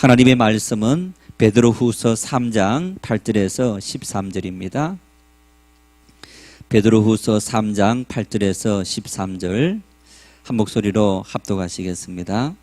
하나님의 말씀은 베드로후서 3장 8절에서 13절입니다. 베드로후서 3장 8절에서 13절 한 목소리로 합독하시겠습니다.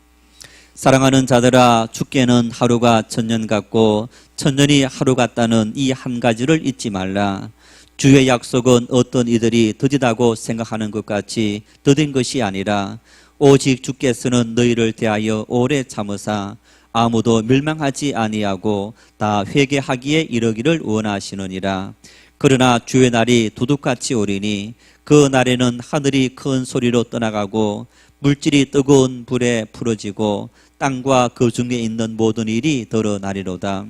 사랑하는 자들아, 주께는 하루가 천년 같고 천년이 하루 같다는 이 한 가지를 잊지 말라. 주의 약속은 어떤 이들이 더디다고 생각하는 것 같이 더딘 것이 아니라 오직 주께서는 너희를 대하여 오래 참으사 아무도 멸망하지 아니하고 다 회개하기에 이르기를 원하시느니라. 그러나 주의 날이 도둑같이 오리니 그 날에는 하늘이 큰 소리로 떠나가고 물질이 뜨거운 불에 풀어지고 땅과 그 중에 있는 모든 일이 드러나리로다.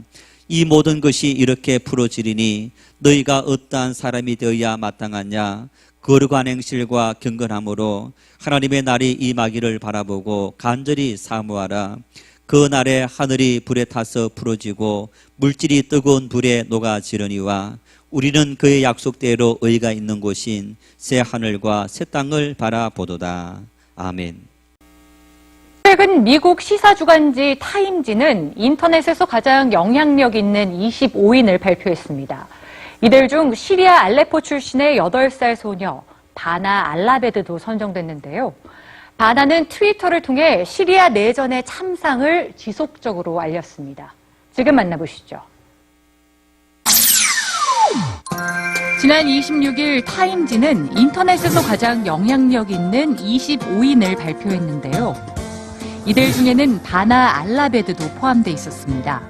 이 모든 것이 이렇게 풀어지리니 너희가 어떠한 사람이 되어야 마땅하냐? 거룩한 행실과 경건함으로 하나님의 날이 임하기를 바라보고 간절히 사모하라. 그 날에 하늘이 불에 타서 풀어지고 물질이 뜨거운 불에 녹아지려니와 우리는 그의 약속대로 의가 있는 곳인 새 하늘과 새 땅을 바라보도다. 아멘. 최근 미국 시사주간지 타임지는 인터넷에서 가장 영향력 있는 25인을 발표했습니다. 이들 중 시리아 알레포 출신의 8살 소녀 바나 알라베드도 선정됐는데요. 바나는 트위터를 통해 시리아 내전의 참상을 지속적으로 알렸습니다. 지금 만나보시죠. 지난 26일 타임지는 인터넷에서 가장 영향력 있는 25인을 발표했는데요. 이들 중에는 바나 알라베드도 포함돼 있었습니다.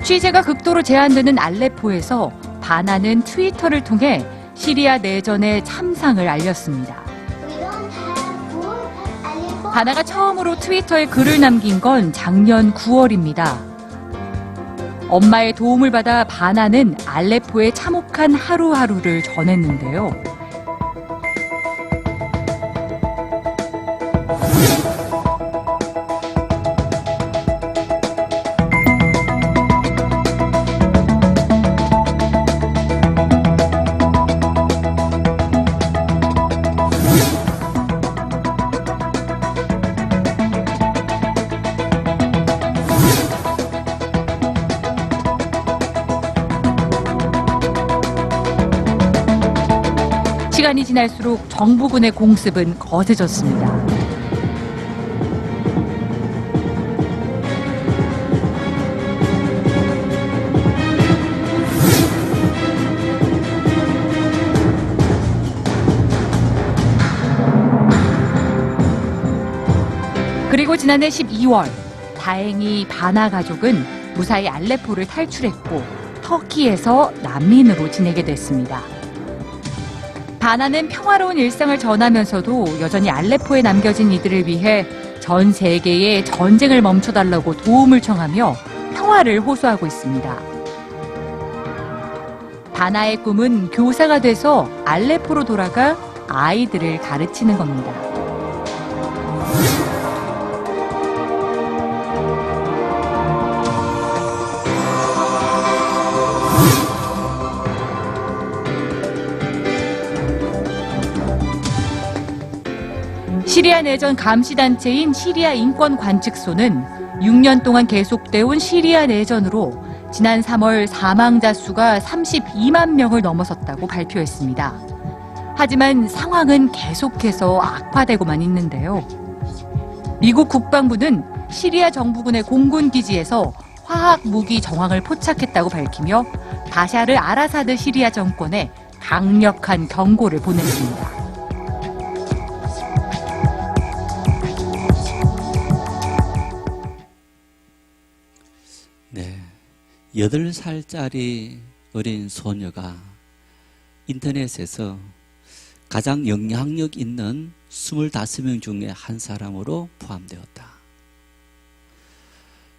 취재가 극도로 제한되는 알레포에서 바나는 트위터를 통해 시리아 내전의 참상을 알렸습니다. 바나가 처음으로 트위터에 글을 남긴 건 작년 9월입니다. 엄마의 도움을 받아 바나는 알레포의 참혹한 하루하루를 전했는데요. 시간이 지날수록 정부군의 공습은 거세졌습니다. 그리고 지난해 12월, 다행히 바나 가족은 무사히 알레포를 탈출했고 터키에서 난민으로 지내게 됐습니다. 바나는 평화로운 일상을 전하면서도 여전히 알레포에 남겨진 이들을 위해 전 세계에 전쟁을 멈춰달라고 도움을 청하며 평화를 호소하고 있습니다. 바나의 꿈은 교사가 돼서 알레포로 돌아가 아이들을 가르치는 겁니다. 시리아 내전 감시단체인 시리아 인권관측소는 6년 동안 계속돼 온 시리아 내전으로 지난 3월 사망자 수가 32만 명을 넘어섰다고 발표했습니다. 하지만 상황은 계속해서 악화되고만 있는데요. 미국 국방부는 시리아 정부군의 공군 기지에서 화학 무기 정황을 포착했다고 밝히며 바샤르 알아사드 시리아 정권에 강력한 경고를 보냈습니다. 네, 8살짜리 어린 소녀가 인터넷에서 가장 영향력 있는 25명 중에 한 사람으로 포함되었다.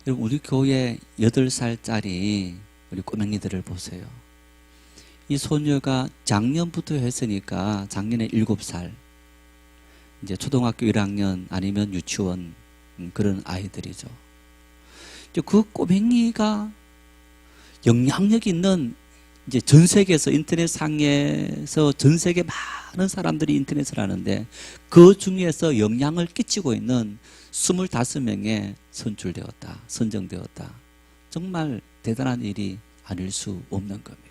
여러분, 우리 교회 8살짜리 우리 꼬맹이들을 보세요. 이 소녀가 작년부터 했으니까 작년에 7살, 이제 초등학교 1학년 아니면 유치원 그런 아이들이죠. 그 꼬맹이가 영향력 있는 이제 전 세계에서 인터넷 상에서 전 세계 많은 사람들이 인터넷을 하는데 그 중에서 영향을 끼치고 있는 25명에 선정되었다. 정말 대단한 일이 아닐 수 없는 겁니다.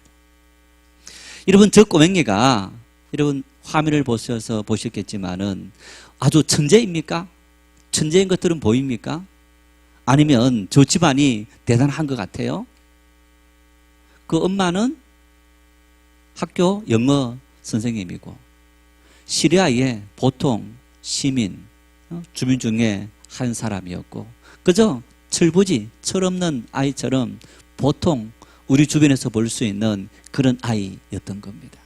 여러분, 저 꼬맹이가 여러분 화면을 보셔서 보셨겠지만은 아주 천재입니까? 천재인 것들은 보입니까? 아니면 저 집안이 대단한 것 같아요? 그 엄마는 학교 영어 선생님이고 시리아의 보통 시민, 주민 중에 한 사람이었고 그저 철부지, 철없는 아이처럼 보통 우리 주변에서 볼 수 있는 그런 아이였던 겁니다.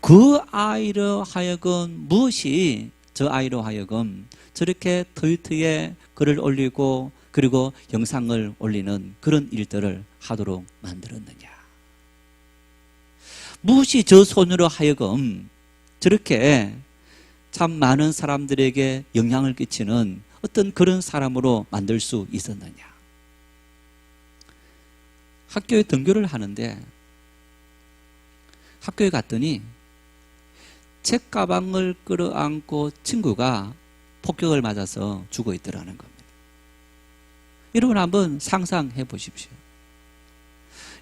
그 아이로 하여금 무엇이 저 아이로 하여금 저렇게 트위터에 글을 올리고 그리고 영상을 올리는 그런 일들을 하도록 만들었느냐. 무엇이 저 소녀로 하여금 저렇게 참 많은 사람들에게 영향을 끼치는 어떤 그런 사람으로 만들 수 있었느냐. 학교에 등교를 하는데 학교에 갔더니 책가방을 끌어안고 친구가 폭격을 맞아서 죽어 있더라는 겁니다. 여러분 한번 상상해 보십시오.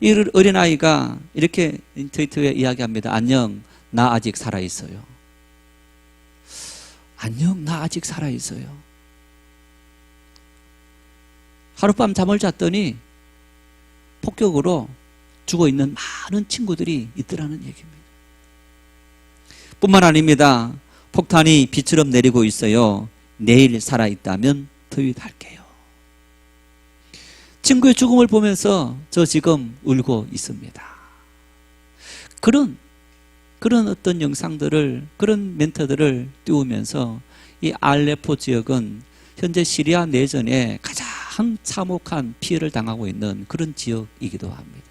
이 어린아이가 이렇게 트위터에 이야기합니다. 안녕, 나 아직 살아있어요. 안녕, 나 아직 살아있어요. 하룻밤 잠을 잤더니 폭격으로 죽어있는 많은 친구들이 있더라는 얘기입니다. 뿐만 아닙니다. 폭탄이 비처럼 내리고 있어요. 내일 살아있다면 트윗할게요. 친구의 죽음을 보면서 저 지금 울고 있습니다. 그런 어떤 영상들을, 그런 멘트들을 띄우면서 이 알레포 지역은 현재 시리아 내전에 가장 참혹한 피해를 당하고 있는 그런 지역이기도 합니다.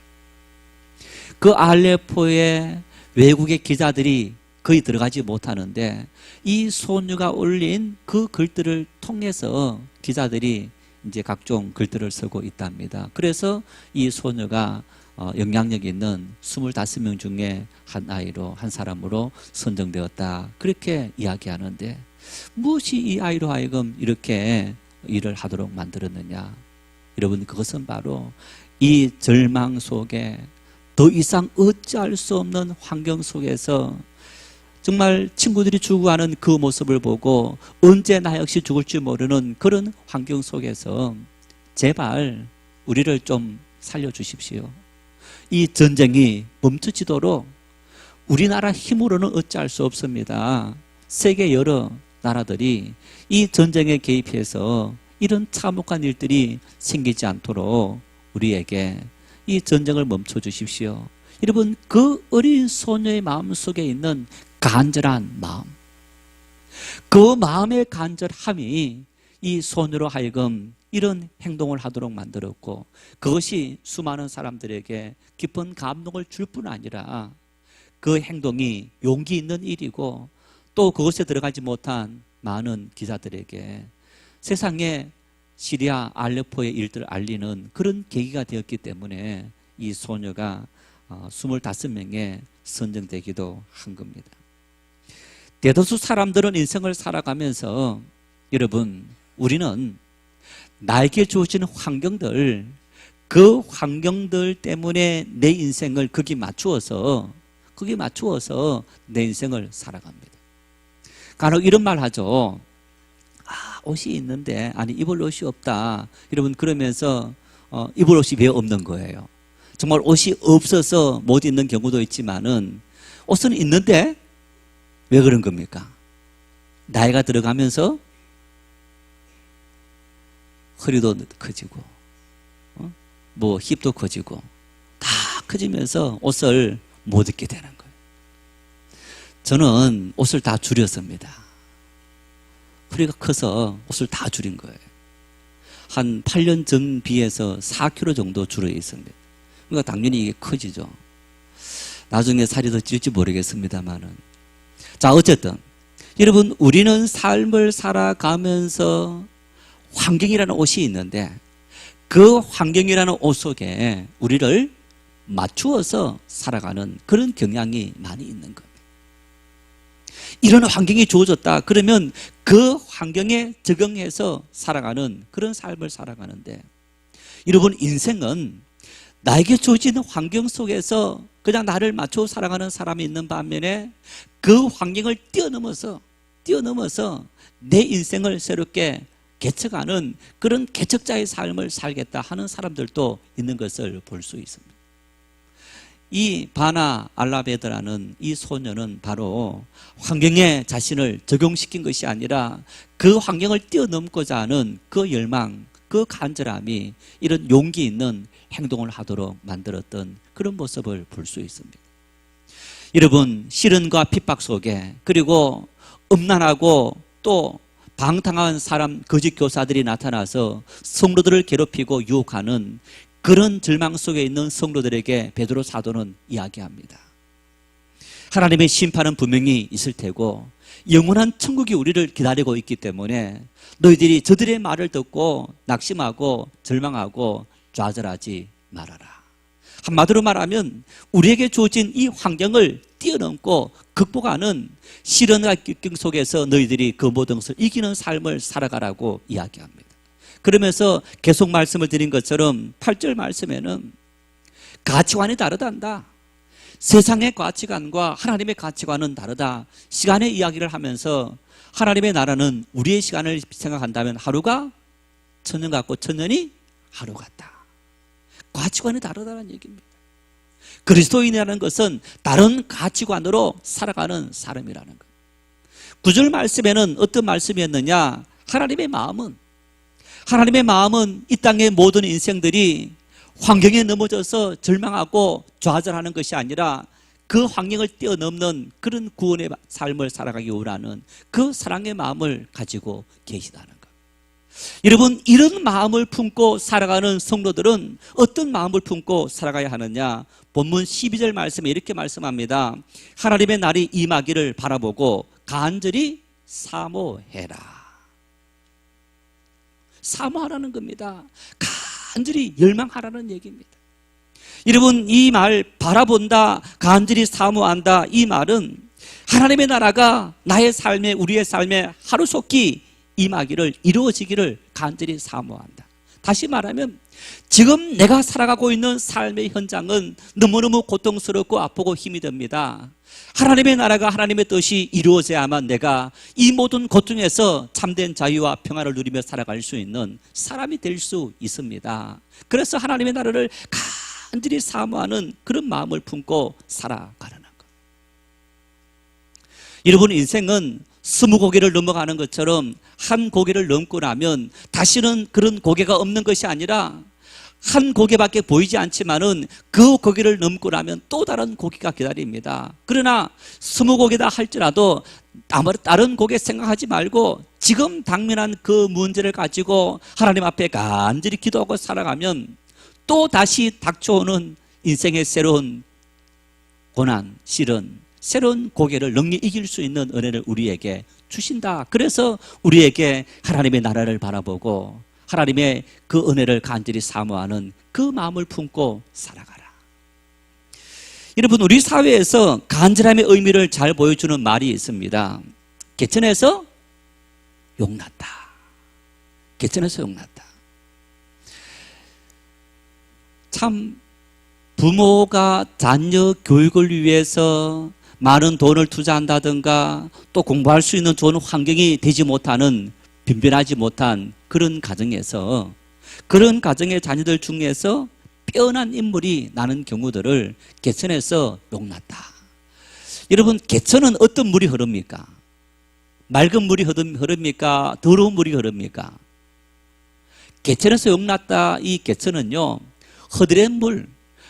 그 알레포에 외국의 기자들이 거의 들어가지 못하는데 이 소녀가 올린 그 글들을 통해서 기자들이 이제 각종 글들을 쓰고 있답니다. 그래서 이 소녀가 영향력 있는 25명 중에 한 아이로, 한 사람으로 선정되었다. 그렇게 이야기하는데 무엇이 이 아이로 하여금 이렇게 일을 하도록 만들었느냐. 여러분, 그것은 바로 이 절망 속에 더 이상 어찌할 수 없는 환경 속에서 정말 친구들이 죽어가는 그 모습을 보고 언제 나 역시 죽을지 모르는 그런 환경 속에서 제발 우리를 좀 살려주십시오. 이 전쟁이 멈춰지도록 우리나라 힘으로는 어찌할 수 없습니다. 세계 여러 나라들이 이 전쟁에 개입해서 이런 참혹한 일들이 생기지 않도록 우리에게 이 전쟁을 멈춰주십시오. 여러분, 그 어린 소녀의 마음속에 있는 간절한 마음, 그 마음의 간절함이 이 소녀로 하여금 이런 행동을 하도록 만들었고 그것이 수많은 사람들에게 깊은 감동을 줄 뿐 아니라 그 행동이 용기 있는 일이고 또 그것에 들어가지 못한 많은 기자들에게 세상에 시리아 알레포의 일들을 알리는 그런 계기가 되었기 때문에 이 소녀가 25명에 선정되기도 한 겁니다. 대다수 사람들은 인생을 살아가면서 여러분, 우리는 나에게 주어지는 환경들, 그 환경들 때문에 내 인생을 거기 맞추어서 내 인생을 살아갑니다. 간혹 이런 말 하죠. 옷이 있는데 입을 옷이 없다. 여러분, 그러면서 입을 옷이 왜 없는 거예요? 정말 옷이 없어서 못 입는 경우도 있지만은 옷은 있는데 왜 그런 겁니까? 나이가 들어가면서 허리도 커지고 뭐 힙도 커지고 다 커지면서 옷을 못 입게 되는 거예요. 저는 옷을 다 줄였습니다. 허리가 커서 옷을 다 줄인 거예요. 한 8년 전 비해서 4kg 정도 줄어 있습니다. 그러니까 당연히 이게 커지죠. 나중에 살이 더 찔지 모르겠습니다만은. 자, 어쨌든 여러분, 우리는 삶을 살아가면서 환경이라는 옷이 있는데 그 환경이라는 옷 속에 우리를 맞추어서 살아가는 그런 경향이 많이 있는 겁니다. 이런 환경이 주어졌다. 그러면 그 환경에 적응해서 살아가는 그런 삶을 살아가는데, 여러분, 인생은 나에게 주어진 환경 속에서 그냥 나를 맞춰 살아가는 사람이 있는 반면에 그 환경을 뛰어넘어서 내 인생을 새롭게 개척하는 그런 개척자의 삶을 살겠다 하는 사람들도 있는 것을 볼 수 있습니다. 이 바나 알라베드라는 이 소녀는 바로 환경에 자신을 적용시킨 것이 아니라 그 환경을 뛰어넘고자 하는 그 열망, 그 간절함이 이런 용기 있는 행동을 하도록 만들었던 그런 모습을 볼 수 있습니다. 여러분, 시련과 핍박 속에, 그리고 음란하고 또 방탕한 사람, 거짓 교사들이 나타나서 성도들을 괴롭히고 유혹하는 그런 절망 속에 있는 성도들에게 베드로 사도는 이야기합니다. 하나님의 심판은 분명히 있을 테고 영원한 천국이 우리를 기다리고 있기 때문에 너희들이 저들의 말을 듣고 낙심하고 절망하고 좌절하지 말아라. 한마디로 말하면 우리에게 주어진 이 환경을 뛰어넘고 극복하는 시련과逆境 속에서 너희들이 그 모든 것을 이기는 삶을 살아가라고 이야기합니다. 그러면서 계속 말씀을 드린 것처럼 8절 말씀에는 가치관이 다르단다. 세상의 가치관과 하나님의 가치관은 다르다. 시간의 이야기를 하면서 하나님의 나라는 우리의 시간을 생각한다면 하루가 천년 같고 천년이 하루 같다. 가치관이 다르다는 얘기입니다. 그리스도인이라는 것은 다른 가치관으로 살아가는 사람이라는 것. 9절 말씀에는 어떤 말씀이었느냐? 하나님의 마음은 이 땅의 모든 인생들이 환경에 넘어져서 절망하고 좌절하는 것이 아니라 그 환경을 뛰어넘는 그런 구원의 삶을 살아가기 원하는 그 사랑의 마음을 가지고 계시다는 것. 여러분, 이런 마음을 품고 살아가는 성도들은 어떤 마음을 품고 살아가야 하느냐? 본문 12절 말씀에 이렇게 말씀합니다. 하나님의 날이 임하기를 바라보고 간절히 사모해라. 사모하라는 겁니다. 간절히 열망하라는 얘기입니다. 여러분, 이 말 바라본다, 간절히 사모한다, 이 말은 하나님의 나라가 나의 삶에, 우리의 삶에 하루속히 임하기를, 이루어지기를 간절히 사모한다. 다시 말하면 지금 내가 살아가고 있는 삶의 현장은 너무너무 고통스럽고 아프고 힘이 듭니다. 하나님의 나라가, 하나님의 뜻이 이루어져야만 내가 이 모든 고통에서 참된 자유와 평화를 누리며 살아갈 수 있는 사람이 될 수 있습니다. 그래서 하나님의 나라를 간절히 사모하는 그런 마음을 품고 살아가라는 것. 여러분, 인생은 20고개를 넘어가는 것처럼 한 고개를 넘고 나면 다시는 그런 고개가 없는 것이 아니라 한 고개밖에 보이지 않지만은 그 고개를 넘고 나면 또 다른 고개가 기다립니다. 그러나 20고개다 할지라도 다른 고개 생각하지 말고 지금 당면한 그 문제를 가지고 하나님 앞에 간절히 기도하고 살아가면 또 다시 닥쳐오는 인생의 새로운 고난, 시련, 새로운 고개를 능히 이길 수 있는 은혜를 우리에게 주신다. 그래서 우리에게 하나님의 나라를 바라보고 하나님의 그 은혜를 간절히 사모하는 그 마음을 품고 살아가라. 여러분, 우리 사회에서 간절함의 의미를 잘 보여주는 말이 있습니다. 개천에서 용났다. 개천에서 용났다. 참, 부모가 자녀 교육을 위해서 많은 돈을 투자한다든가 또 공부할 수 있는 좋은 환경이 되지 못하는, 빈변하지 못한 그런 가정에서, 그런 가정의 자녀들 중에서 빼어난 인물이 나는 경우들을 개천에서 용났다. 여러분, 개천은 어떤 물이 흐릅니까? 맑은 물이 흐릅니까? 더러운 물이 흐릅니까? 개천에서 용났다. 이 개천은요, 허드렛 물,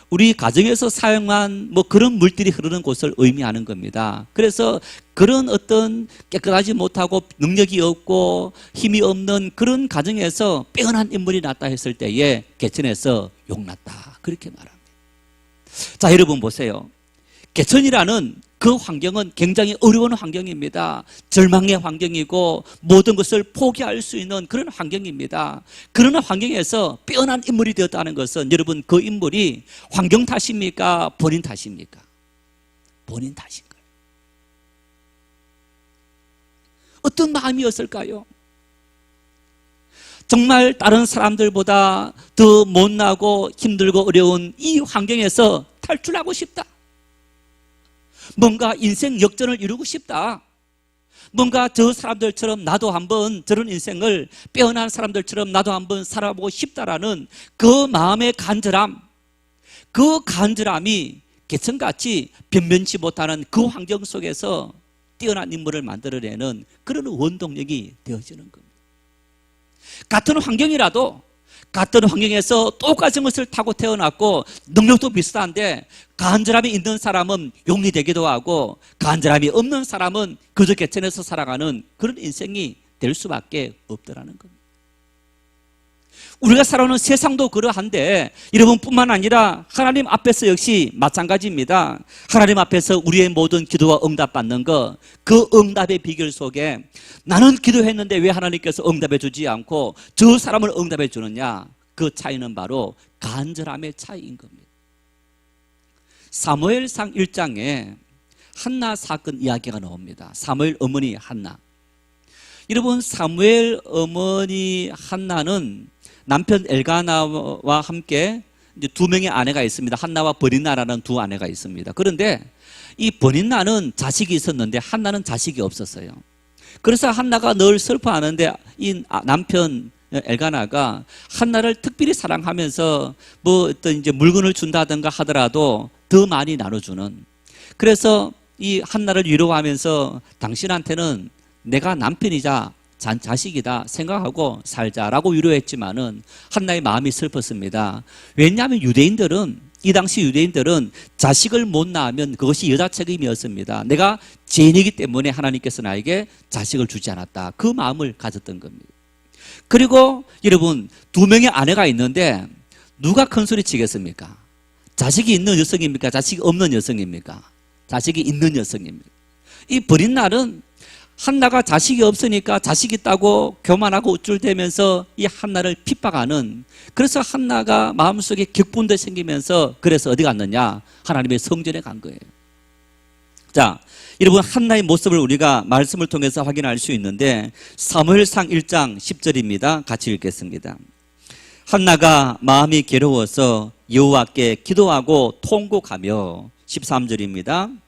우리 가정에서 사용한 그런 물들이 흐르는 곳을 의미하는 겁니다. 그래서 그런 어떤 깨끗하지 못하고 능력이 없고 힘이 없는 그런 가정에서 빼어난 인물이 났다 했을 때에 개천에서 용났다, 그렇게 말합니다. 자, 여러분 보세요. 개천이라는 그 환경은 굉장히 어려운 환경입니다. 절망의 환경이고 모든 것을 포기할 수 있는 그런 환경입니다. 그런 환경에서 빼어난 인물이 되었다는 것은 여러분, 그 인물이 환경 탓입니까? 본인 탓입니까? 본인 탓인 거예요. 어떤 마음이었을까요? 정말 다른 사람들보다 더 못나고 힘들고 어려운 이 환경에서 탈출하고 싶다. 뭔가 인생 역전을 이루고 싶다. 뭔가 저 사람들처럼 나도 한번 저런 인생을 빼어난 사람들처럼 나도 한번 살아보고 싶다라는 그 마음의 간절함, 그 간절함이 개천같이 변변치 못하는 그 환경 속에서 뛰어난 인물을 만들어내는 그런 원동력이 되어지는 겁니다. 같은 환경이라도 같은 환경에서 똑같은 것을 타고 태어났고 능력도 비슷한데 간절함이 있는 사람은 용이 되기도 하고 간절함이 없는 사람은 그저 개천에서 살아가는 그런 인생이 될 수밖에 없더라는 겁니다. 우리가 살아오는 세상도 그러한데 여러분뿐만 아니라 하나님 앞에서 역시 마찬가지입니다. 하나님 앞에서 우리의 모든 기도와 응답받는 것, 그 응답의 비결 속에 나는 기도했는데 왜 하나님께서 응답해 주지 않고 저 사람을 응답해 주느냐, 그 차이는 바로 간절함의 차이인 겁니다. 사무엘상 1장에 한나 사건 이야기가 나옵니다. 사무엘 어머니 한나. 여러분, 사무엘 어머니 한나는 남편 엘가나와 함께 이제 두 명의 아내가 있습니다. 한나와 버니나라는 두 아내가 있습니다. 그런데 이 버니나는 자식이 있었는데 한나는 자식이 없었어요. 그래서 한나가 늘 슬퍼하는데 이 남편 엘가나가 한나를 특별히 사랑하면서 뭐 어떤 이제 물건을 준다든가 하더라도 더 많이 나눠주는. 그래서 이 한나를 위로하면서 당신한테는 내가 남편이자 자식이다 생각하고 살자라고 위로했지만은 한나의 마음이 슬펐습니다. 왜냐하면 유대인들은, 이 당시 유대인들은 자식을 못 낳으면 그것이 여자 책임이었습니다. 내가 죄인이기 때문에 하나님께서 나에게 자식을 주지 않았다. 그 마음을 가졌던 겁니다. 그리고 여러분, 두 명의 아내가 있는데 누가 큰 소리 치겠습니까? 자식이 있는 여성입니까? 자식이 없는 여성입니까? 자식이 있는 여성입니다. 이 버린 날은 한나가 자식이 없으니까 자식 있다고 교만하고 우쭐대면서 이 한나를 핍박하는, 그래서 한나가 마음속에 격분도 생기면서 그래서 어디 갔느냐? 하나님의 성전에 간 거예요. 자, 여러분, 한나의 모습을 우리가 말씀을 통해서 확인할 수 있는데 사무엘상 1장 10절입니다. 같이 읽겠습니다. 한나가 마음이 괴로워서 여호와께 기도하고 통곡하며 13절입니다.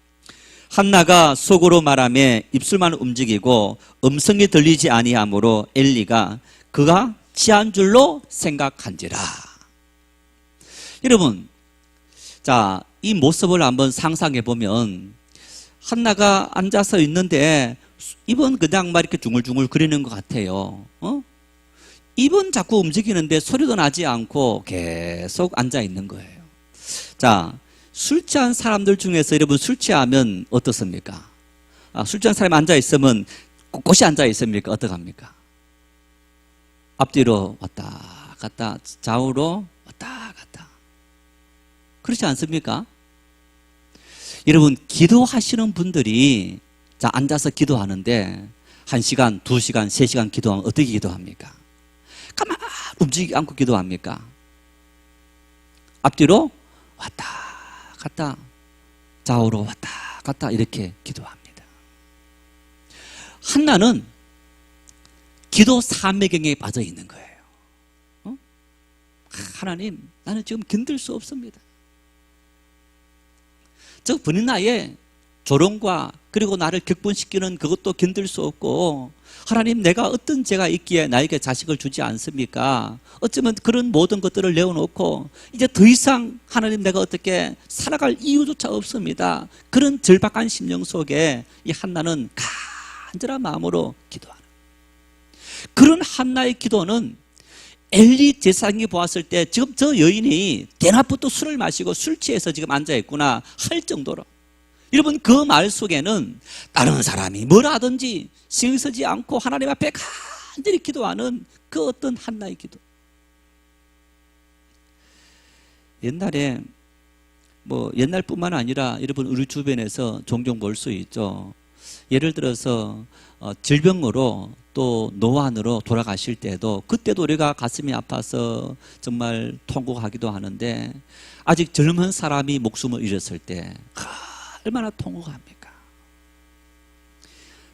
한나가 속으로 말하며 입술만 움직이고 음성이 들리지 아니하므로 엘리가 그가 취한 줄로 생각한지라. 여러분, 자, 이 모습을 한번 상상해 보면 한나가 앉아서 있는데 입은 그냥 막 이렇게 중얼중얼 거리는 것 같아요. 입은 자꾸 움직이는데 소리도 나지 않고 계속 앉아 있는 거예요. 자, 술 취한 사람들 중에서 여러분 술 취하면 어떻습니까? 술 취한 사람이 앉아있으면 꼿꼿이 앉아있습니까? 어떡합니까? 앞뒤로 왔다 갔다, 좌우로 왔다 갔다. 그렇지 않습니까? 여러분, 기도하시는 분들이 자, 앉아서 기도하는데 1시간, 2시간, 3시간 기도하면 어떻게 기도합니까? 가만 움직이지 않고 기도합니까? 앞뒤로 왔다 갔다, 좌우로 왔다 갔다 이렇게 기도합니다. 한나는 기도 삼매경에 빠져 있는 거예요. 하나님, 나는 지금 견딜 수 없습니다. 저 버니나의 조롱과 그리고 나를 격분시키는 그것도 견딜 수 없고, 하나님, 내가 어떤 죄가 있기에 나에게 자식을 주지 않습니까? 어쩌면 그런 모든 것들을 내어놓고 이제 더 이상 하나님, 내가 어떻게 살아갈 이유조차 없습니다. 그런 절박한 심령 속에 이 한나는 간절한 마음으로 기도하는, 그런 한나의 기도는 엘리 제사장이 보았을 때 지금 저 여인이 대낮부터 술을 마시고 술 취해서 지금 앉아있구나 할 정도로, 여러분, 그 말 속에는 다른 사람이 뭐라 하든지 신경 쓰지 않고 하나님 앞에 간절히 기도하는 그 어떤 한나의 기도. 옛날에 뭐 옛날뿐만 아니라 여러분 우리 주변에서 종종 볼 수 있죠. 예를 들어서 질병으로 또 노안으로 돌아가실 때도, 그때도 우리가 가슴이 아파서 정말 통곡하기도 하는데, 아직 젊은 사람이 목숨을 잃었을 때 얼마나 통곡합니까?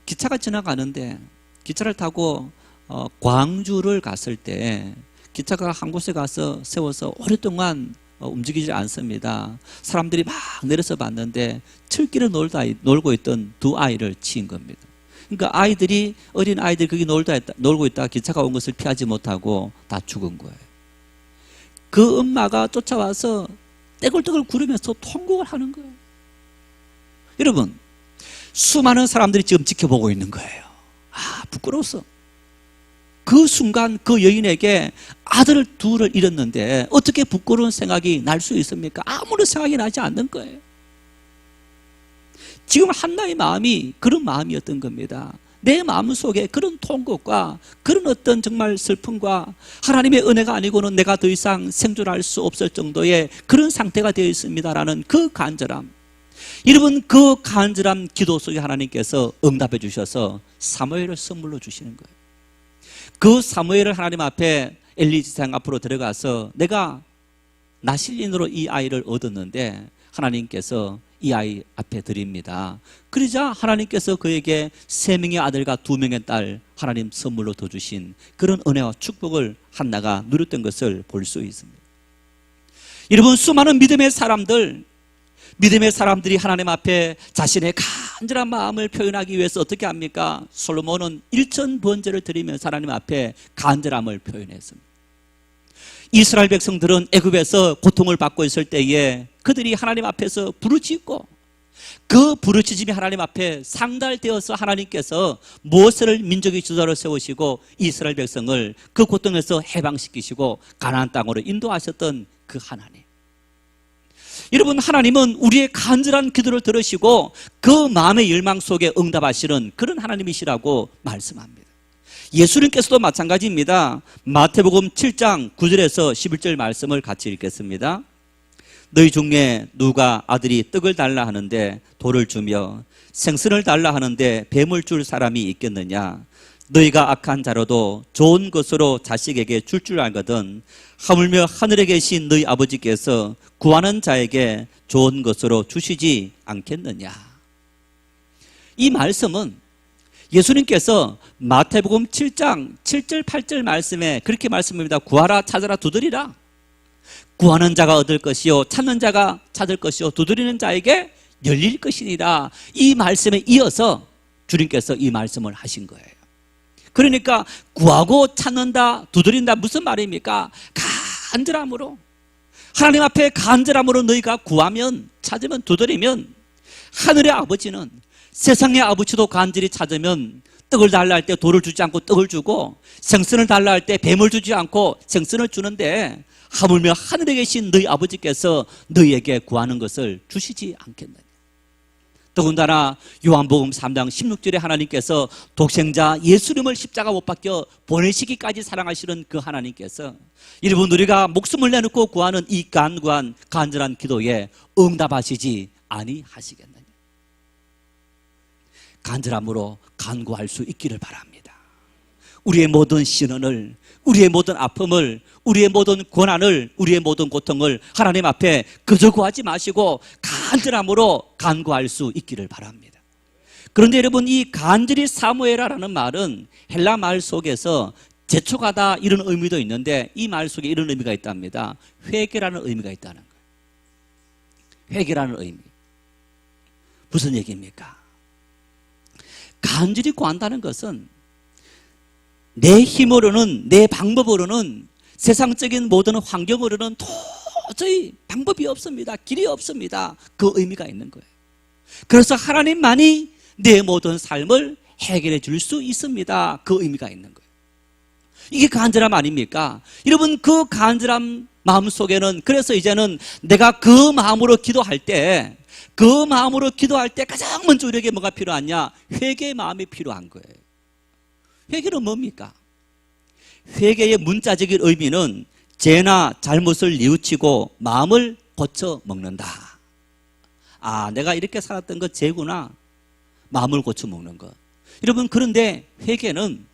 기차가 지나가는데 기차를 타고 광주를 갔을 때 기차가 한 곳에 가서 세워서 오랫동안 움직이지 않습니다. 사람들이 막 내려서 봤는데 철길에 놀고 있던 두 아이를 치인 겁니다. 그러니까 어린 아이들이 거기 놀고 있다가 기차가 온 것을 피하지 못하고 다 죽은 거예요. 그 엄마가 쫓아와서 떼굴떼굴 구르면서 통곡을 하는 거예요. 여러분, 수많은 사람들이 지금 지켜보고 있는 거예요. 부끄러웠어. 그 순간 그 여인에게 아들을 둘을 잃었는데 어떻게 부끄러운 생각이 날 수 있습니까? 아무런 생각이 나지 않는 거예요. 지금 한나의 마음이 그런 마음이었던 겁니다. 내 마음 속에 그런 통곡과 그런 어떤 정말 슬픔과 하나님의 은혜가 아니고는 내가 더 이상 생존할 수 없을 정도의 그런 상태가 되어 있습니다라는 그 간절함. 여러분, 그 간절한 기도 속에 하나님께서 응답해 주셔서 사무엘을 선물로 주시는 거예요. 그 사무엘을 하나님 앞에 엘리 지상 앞으로 들어가서 내가 나실린으로 이 아이를 얻었는데 하나님께서 이 아이 앞에 드립니다. 그러자 하나님께서 그에게 3명의 아들과 2명의 딸 하나님 선물로 더 주신 그런 은혜와 축복을 한나가 누렸던 것을 볼 수 있습니다. 여러분, 수많은 믿음의 사람들이 하나님 앞에 자신의 간절한 마음을 표현하기 위해서 어떻게 합니까? 솔로몬은 1000번제를 드리면서 하나님 앞에 간절함을 표현했습니다. 이스라엘 백성들은 애굽에서 고통을 받고 있을 때에 그들이 하나님 앞에서 부르짖고 그 부르짖음이 하나님 앞에 상달되어서 하나님께서 모세를 민족의 지도자로 세우시고 이스라엘 백성을 그 고통에서 해방시키시고 가나안 땅으로 인도하셨던 그 하나님. 여러분, 하나님은 우리의 간절한 기도를 들으시고 그 마음의 열망 속에 응답하시는 그런 하나님이시라고 말씀합니다. 예수님께서도 마찬가지입니다. 마태복음 7장 9절에서 11절 말씀을 같이 읽겠습니다. 너희 중에 누가 아들이 떡을 달라 하는데 돌을 주며 생선을 달라 하는데 뱀을 줄 사람이 있겠느냐? 너희가 악한 자로도 좋은 것으로 자식에게 줄 알거든 하물며 하늘에 계신 너희 아버지께서 구하는 자에게 좋은 것으로 주시지 않겠느냐? 이 말씀은 예수님께서 마태복음 7장 7절 8절 말씀에 그렇게 말씀합니다. 구하라 찾아라 두드리라. 구하는 자가 얻을 것이요 찾는 자가 찾을 것이요 두드리는 자에게 열릴 것이니라. 이 말씀에 이어서 주님께서 이 말씀을 하신 거예요. 그러니까 구하고 찾는다 두드린다 무슨 말입니까? 간절함으로, 하나님 앞에 간절함으로 너희가 구하면 찾으면 두드리면 하늘의 아버지는, 세상의 아버지도 간절히 찾으면 떡을 달라 할 때 돌을 주지 않고 떡을 주고 생선을 달라 할 때 뱀을 주지 않고 생선을 주는데 하물며 하늘에 계신 너희 아버지께서 너희에게 구하는 것을 주시지 않겠느냐? 더군다나 요한복음 3장 16절에 하나님께서 독생자 예수님을 십자가 못 박혀 보내시기까지 사랑하시는 그 하나님께서 여러분, 우리가 목숨을 내놓고 구하는 이 간구한 간절한 기도에 응답하시지 아니하시겠느냐? 간절함으로 간구할 수 있기를 바랍니다. 우리의 모든 신원을, 우리의 모든 아픔을, 우리의 모든 고난을, 우리의 모든 고통을 하나님 앞에 그저 구하지 마시고 간절함으로 간구할 수 있기를 바랍니다. 그런데 여러분, 이 간절히 사모해라라는 말은 헬라 말 속에서 재촉하다 이런 의미도 있는데 이 말 속에 이런 의미가 있답니다. 회개라는 의미가 있다는 거예요. 회개라는 의미. 무슨 얘기입니까? 간절히 구한다는 것은 내 힘으로는, 내 방법으로는, 세상적인 모든 환경으로는 도저히 방법이 없습니다. 길이 없습니다. 그 의미가 있는 거예요. 그래서 하나님만이 내 모든 삶을 해결해 줄 수 있습니다. 그 의미가 있는 거예요. 이게 간절함 아닙니까? 여러분, 그 간절함 마음속에는, 그래서 이제는 내가 그 마음으로 기도할 때 가장 먼저 우리에게 뭐가 필요하냐? 회개의 마음이 필요한 거예요. 회개는 뭡니까? 회개의 문자적인 의미는 죄나 잘못을 뉘우치고 마음을 고쳐 먹는다. 내가 이렇게 살았던 것 죄구나. 마음을 고쳐 먹는 것. 여러분, 그런데 회개는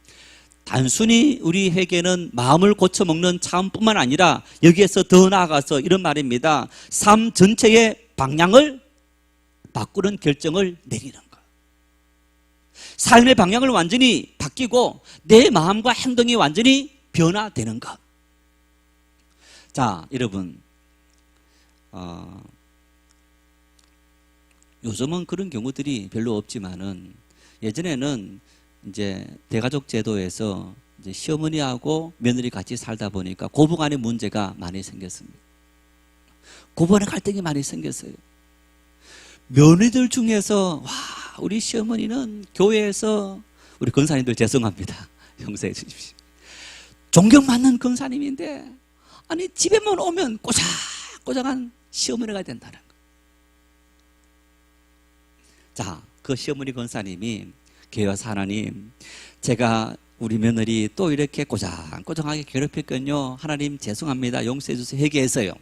단순히 우리 회개는 마음을 고쳐 먹는 차원뿐만 아니라 여기에서 더 나아가서 이런 말입니다. 삶 전체의 방향을 바꾸는 결정을 내리는 것. 삶의 방향을 완전히 바뀌고 내 마음과 행동이 완전히 변화되는 것. 자, 여러분, 요즘은 그런 경우들이 별로 없지만은 예전에는 이제 대가족 제도에서 이제 시어머니하고 며느리 같이 살다 보니까 고부간의 문제가 많이 생겼습니다. 고부간의 갈등이 많이 생겼어요. 며느리들 중에서 와, 우리 시어머니는 교회에서, 우리 권사님들 죄송합니다. 용서해 주십시오. 존경받는 권사님인데 아니 집에만 오면 꼬작꼬작한 시어머니가 된다는 거. 자, 그 시어머니 권사님이 교회 와서 하나님, 제가 우리 며느리 또 이렇게 꼬장꼬장하게 괴롭혔거든요. 하나님 죄송합니다. 용서해 주세요. 회개했어요.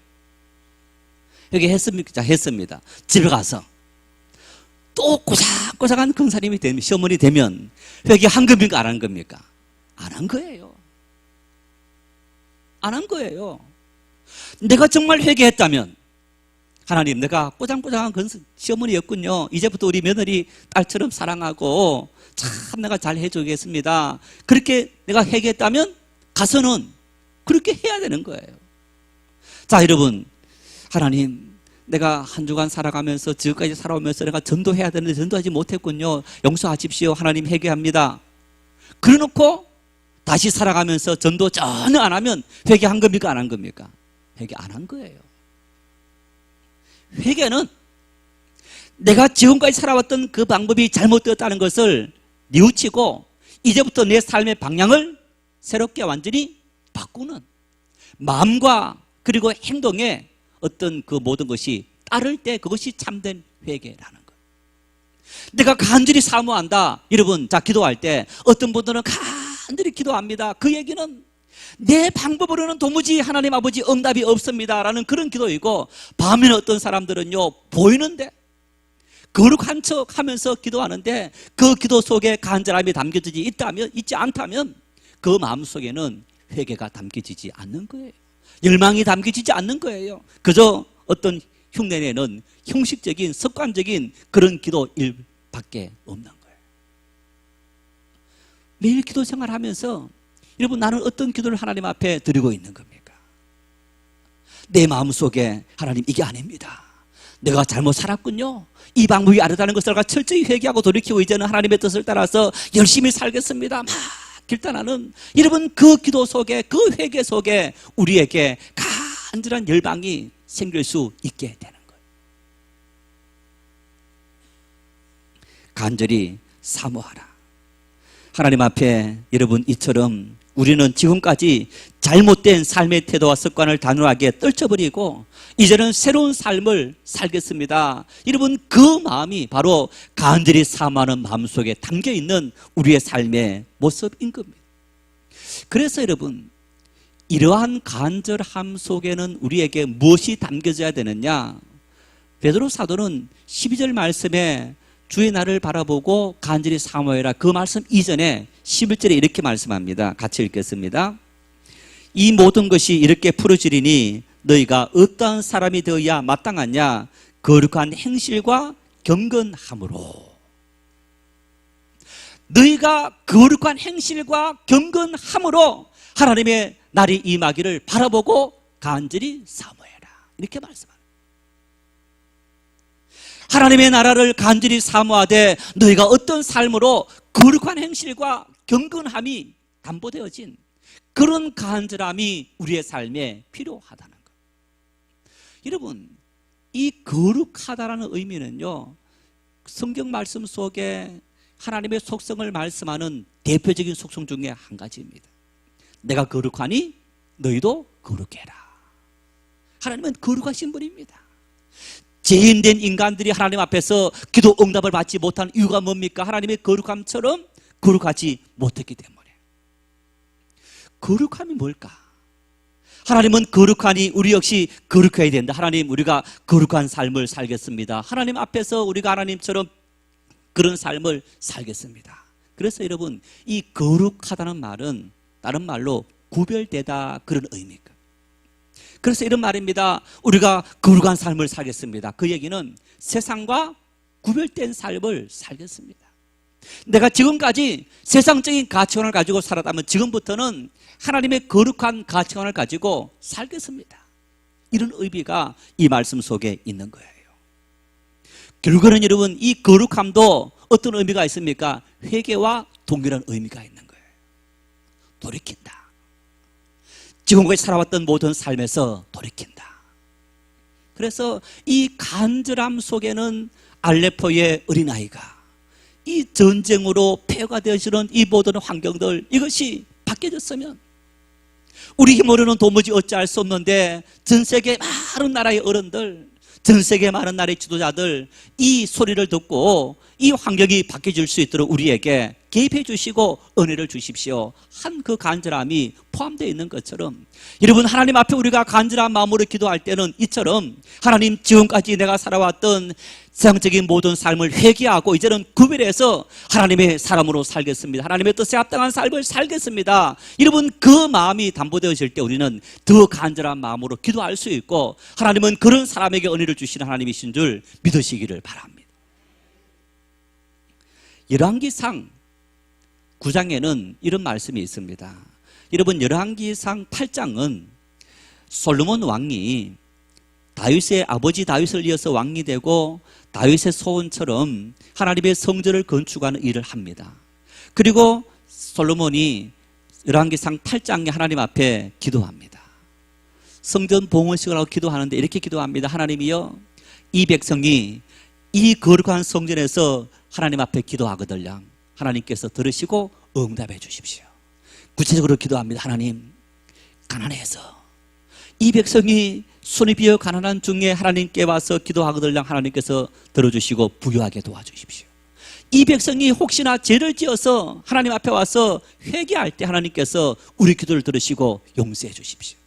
회개했습니까? 자, 했습니다. 집에 가서 또 꼬장꼬장한 권사님이 되면, 시어머니 되면 회개한 겁니까? 안 한 겁니까? 안 한 거예요. 안 한 거예요. 내가 정말 회개했다면, 하나님, 내가 꼬장꼬장한 시어머니였군요. 이제부터 우리 며느리 딸처럼 사랑하고 참 내가 잘 해주겠습니다. 그렇게 내가 회개했다면 가서는 그렇게 해야 되는 거예요. 자, 여러분, 하나님, 내가 한 주간 살아가면서 지금까지 살아오면서 내가 전도해야 되는데 전도하지 못했군요. 용서하십시오. 하나님, 회개합니다. 그래놓고 다시 살아가면서 전도 전혀 안 하면 회개한 겁니까? 안 한 겁니까? 회개 안 한 거예요. 회개는 내가 지금까지 살아왔던 그 방법이 잘못되었다는 것을 뉘우치고 이제부터 내 삶의 방향을 새롭게 완전히 바꾸는 마음과 그리고 행동에 어떤 그 모든 것이 따를 때 그것이 참된 회개라는 것. 내가 간절히 사모한다. 여러분, 자, 기도할 때 어떤 분들은 간절히 기도합니다. 그 얘기는 내 방법으로는 도무지 하나님 아버지 응답이 없습니다 라는 그런 기도이고, 밤에는 어떤 사람들은요 보이는데 거룩한 척 하면서 기도하는데 그 기도 속에 간절함이 담겨지지 있지 않다면 그 마음 속에는 회개가 담겨지지 않는 거예요. 열망이 담겨지지 않는 거예요. 그저 어떤 흉내내는 형식적인 습관적인 그런 기도일밖에 없는 거예요. 매일 기도 생활하면서 여러분, 나는 어떤 기도를 하나님 앞에 드리고 있는 겁니까? 내 마음속에 하나님, 이게 아닙니다. 내가 잘못 살았군요. 이 방법이 아르다는 것을 내가 철저히 회개하고 돌이키고 이제는 하나님의 뜻을 따라서 열심히 살겠습니다. 막 길단하는, 여러분, 그 기도 속에, 그 회개 속에 우리에게 간절한 열방이 생길 수 있게 되는 거예요. 간절히 사모하라. 하나님 앞에 여러분, 이처럼 우리는 지금까지 잘못된 삶의 태도와 습관을 단호하게 떨쳐버리고 이제는 새로운 삶을 살겠습니다. 여러분, 그 마음이 바로 간절히 사모하는 마음속에 담겨있는 우리의 삶의 모습인 겁니다. 그래서 여러분, 이러한 간절함 속에는 우리에게 무엇이 담겨져야 되느냐? 베드로 사도는 12절 말씀에 주의 날을 바라보고 간절히 사모해라, 그 말씀 이전에 11절에 이렇게 말씀합니다. 같이 읽겠습니다. 이 모든 것이 이렇게 풀어지리니 너희가 어떠한 사람이 되어야 마땅하냐? 거룩한 행실과 경건함으로. 너희가 거룩한 행실과 경건함으로 하나님의 날이 임하기를 바라보고 간절히 사모해라, 이렇게 말씀합니다. 하나님의 나라를 간절히 사모하되 너희가 어떤 삶으로 거룩한 행실과 경건함이 담보되어진 그런 간절함이 우리의 삶에 필요하다는 것. 여러분, 이 거룩하다라는 의미는요, 성경 말씀 속에 하나님의 속성을 말씀하는 대표적인 속성 중에 한 가지입니다. 내가 거룩하니 너희도 거룩해라. 하나님은 거룩하신 분입니다. 죄인된 인간들이 하나님 앞에서 기도 응답을 받지 못한 이유가 뭡니까? 하나님의 거룩함처럼 거룩하지 못했기 때문에. 거룩함이 뭘까? 하나님은 거룩하니 우리 역시 거룩해야 된다. 하나님, 우리가 거룩한 삶을 살겠습니다. 하나님 앞에서 우리가 하나님처럼 그런 삶을 살겠습니다. 그래서 여러분, 이 거룩하다는 말은 다른 말로 구별되다, 그런 의미입니다. 그래서 이런 말입니다. 우리가 거룩한 삶을 살겠습니다. 그 얘기는 세상과 구별된 삶을 살겠습니다. 내가 지금까지 세상적인 가치관을 가지고 살았다면 지금부터는 하나님의 거룩한 가치관을 가지고 살겠습니다. 이런 의미가 이 말씀 속에 있는 거예요. 결국은 여러분, 이 거룩함도 어떤 의미가 있습니까? 회개와 동일한 의미가 있는 거예요. 돌이킨다. 지금까지 살아왔던 모든 삶에서 돌이킨다. 그래서 이 간절함 속에는 알레포의 어린아이가 이 전쟁으로 폐허가 되어지는 이 모든 환경들, 이것이 바뀌어졌으면 우리 힘으로는 도무지 어찌할 수 없는데 전 세계 많은 나라의 어른들, 전 세계 많은 나라의 지도자들 이 소리를 듣고 이 환경이 바뀌어질 수 있도록 우리에게 개입해 주시고 은혜를 주십시오 한 그 간절함이 포함되어 있는 것처럼, 여러분, 하나님 앞에 우리가 간절한 마음으로 기도할 때는 이처럼 하나님, 지금까지 내가 살아왔던 세상적인 모든 삶을 회개하고 이제는 구별해서 하나님의 사람으로 살겠습니다, 하나님의 뜻에 합당한 삶을 살겠습니다, 여러분, 그 마음이 담보되어질 때 우리는 더 간절한 마음으로 기도할 수 있고 하나님은 그런 사람에게 은혜를 주시는 하나님이신 줄 믿으시기를 바랍니다. 열왕기상 9장에는 이런 말씀이 있습니다. 여러분, 열왕기상 8장은 솔로몬 왕이 다윗의 아버지 다윗을 이어서 왕이 되고 다윗의 소원처럼 하나님의 성전을 건축하는 일을 합니다. 그리고 솔로몬이 열왕기상 8장에 하나님 앞에 기도합니다. 성전 봉헌식을 하고 기도하는데 이렇게 기도합니다. 하나님이여, 이 백성이 이 거룩한 성전에서 하나님 앞에 기도하거든요. 하나님께서 들으시고 응답해 주십시오. 구체적으로 기도합니다. 하나님, 가난해서 이 백성이 손이 비어 가난한 중에 하나님께 와서 기도하거든요. 하나님께서 들어주시고 부유하게 도와주십시오. 이 백성이 혹시나 죄를 지어서 하나님 앞에 와서 회개할 때 하나님께서 우리 기도를 들으시고 용서해 주십시오.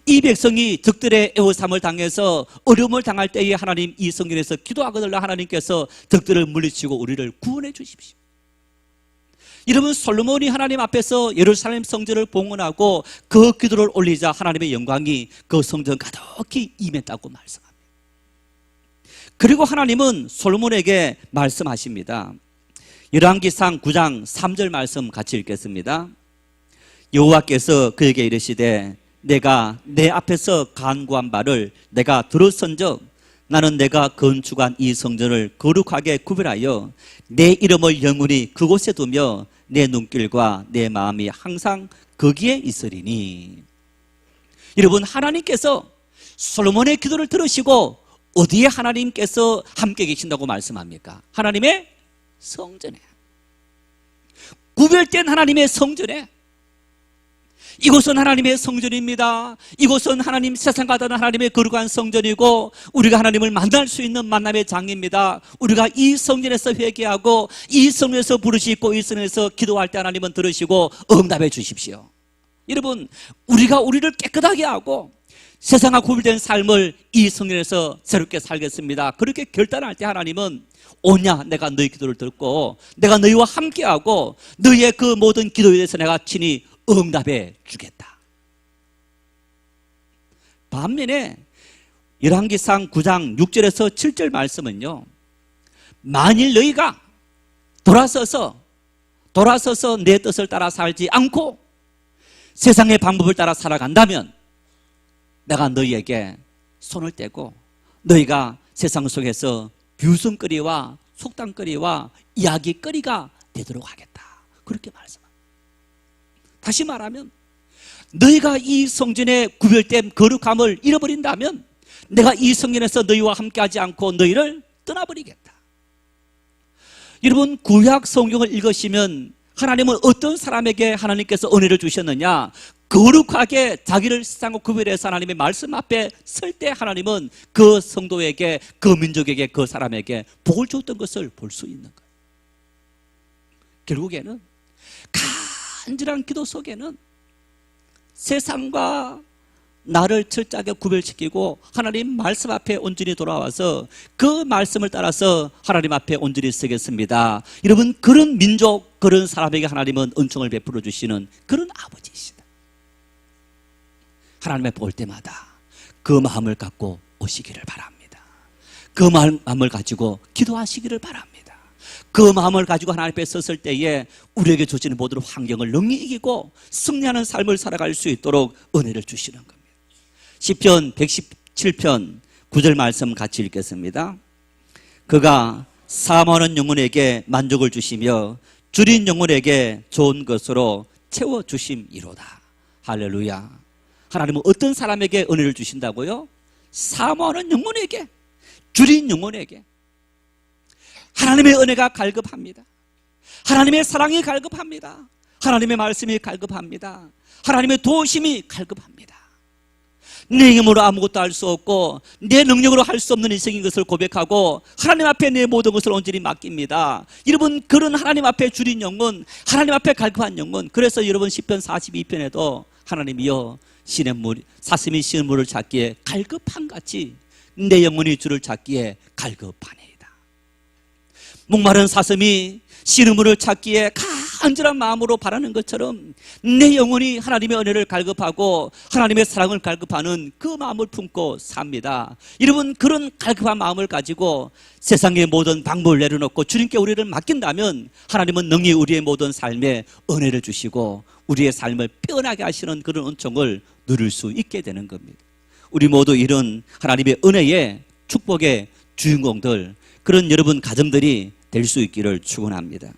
이 백성이 적들의 애호삼을 당해서 어려움을 당할 때에 하나님, 이 성전에서 기도하거든요. 하나님께서 적들을 물리치고 우리를 구원해 주십시오. 여러분, 솔로몬이 하나님 앞에서 예루살렘 성전을 봉헌하고 그 기도를 올리자 하나님의 영광이 그 성전 가득히 임했다고 말씀합니다. 그리고 하나님은 솔로몬에게 말씀하십니다. 열왕기상 9장 3절 말씀 같이 읽겠습니다. 여호와께서 그에게 이르시되 내가 내 앞에서 간구한 바를 내가 들었은즉 나는 내가 건축한 이 성전을 거룩하게 구별하여 내 이름을 영원히 그곳에 두며 내 눈길과 내 마음이 항상 거기에 있으리니. 여러분, 하나님께서 솔로몬의 기도를 들으시고 어디에 하나님께서 함께 계신다고 말씀합니까? 하나님의 성전에, 구별된 하나님의 성전에. 이곳은 하나님의 성전입니다. 이곳은 하나님, 세상과 다른 하나님의 거룩한 성전이고 우리가 하나님을 만날 수 있는 만남의 장입니다. 우리가 이 성전에서 회개하고 이 성전에서 부르시고 이 성전에서 기도할 때 하나님은 들으시고 응답해 주십시오. 여러분, 우리가 우리를 깨끗하게 하고 세상과 구별된 삶을 이 성전에서 새롭게 살겠습니다, 그렇게 결단할 때 하나님은 오냐, 내가 너희 기도를 듣고 내가 너희와 함께하고 너희의 그 모든 기도에 대해서 내가 친히 응답해 주겠다. 반면에 열왕기상 9장 6절에서 7절 말씀은요, 만일 너희가 돌아서서 내 뜻을 따라 살지 않고 세상의 방법을 따라 살아간다면 내가 너희에게 손을 떼고 너희가 세상 속에서 뷰승거리와 속담거리와 이야기거리가 되도록 하겠다, 그렇게 말씀합니다. 다시 말하면 너희가 이 성전의 구별된 거룩함을 잃어버린다면 내가 이 성전에서 너희와 함께하지 않고 너희를 떠나버리겠다. 여러분, 구약 성경을 읽으시면 하나님은 어떤 사람에게 하나님께서 은혜를 주셨느냐? 거룩하게 자기를 세상과 구별해서 하나님의 말씀 앞에 설 때 하나님은 그 성도에게, 그 민족에게, 그 사람에게 복을 줬던 것을 볼 수 있는 거예요. 결국에는 간절한 기도 속에는 세상과 나를 철저하게 구별시키고 하나님 말씀 앞에 온전히 돌아와서 그 말씀을 따라서 하나님 앞에 온전히 서겠습니다. 여러분, 그런 민족, 그런 사람에게 하나님은 은총을 베풀어 주시는 그런 아버지이시다. 하나님 앞에 올 때마다 그 마음을 갖고 오시기를 바랍니다. 그 마음을 가지고 기도하시기를 바랍니다. 그 마음을 가지고 하나님 앞에 섰을 때에 우리에게 주시는 모든 환경을 능히 이기고 승리하는 삶을 살아갈 수 있도록 은혜를 주시는 겁니다. 시편 117편 9절 말씀 같이 읽겠습니다. 그가 사모하는 영혼에게 만족을 주시며 줄인 영혼에게 좋은 것으로 채워주심이로다. 할렐루야. 하나님은 어떤 사람에게 은혜를 주신다고요? 사모하는 영혼에게, 줄인 영혼에게. 하나님의 은혜가 갈급합니다. 하나님의 사랑이 갈급합니다. 하나님의 말씀이 갈급합니다. 하나님의 도우심이 갈급합니다. 내 힘으로 아무것도 할 수 없고 내 능력으로 할 수 없는 인생인 것을 고백하고 하나님 앞에 내 모든 것을 온전히 맡깁니다. 여러분, 그런 하나님 앞에 줄인 영혼, 하나님 앞에 갈급한 영혼. 그래서 여러분 시편 42편에도 하나님이여 시냇물, 사슴이 시냇물을 찾기에 갈급한같이 내 영혼이 주를 찾기에 갈급하니이다. 목마른 사슴이 시냇물을 찾기에 간절한 마음으로 바라는 것처럼 내 영혼이 하나님의 은혜를 갈급하고 하나님의 사랑을 갈급하는 그 마음을 품고 삽니다. 여러분, 그런 갈급한 마음을 가지고 세상의 모든 방법을 내려놓고 주님께 우리를 맡긴다면 하나님은 능히 우리의 모든 삶에 은혜를 주시고 우리의 삶을 편하게 하시는 그런 은총을 누릴 수 있게 되는 겁니다. 우리 모두 이런 하나님의 은혜의 축복의 주인공들, 그런 여러분 가정들이 될 수 있기를 축원합니다.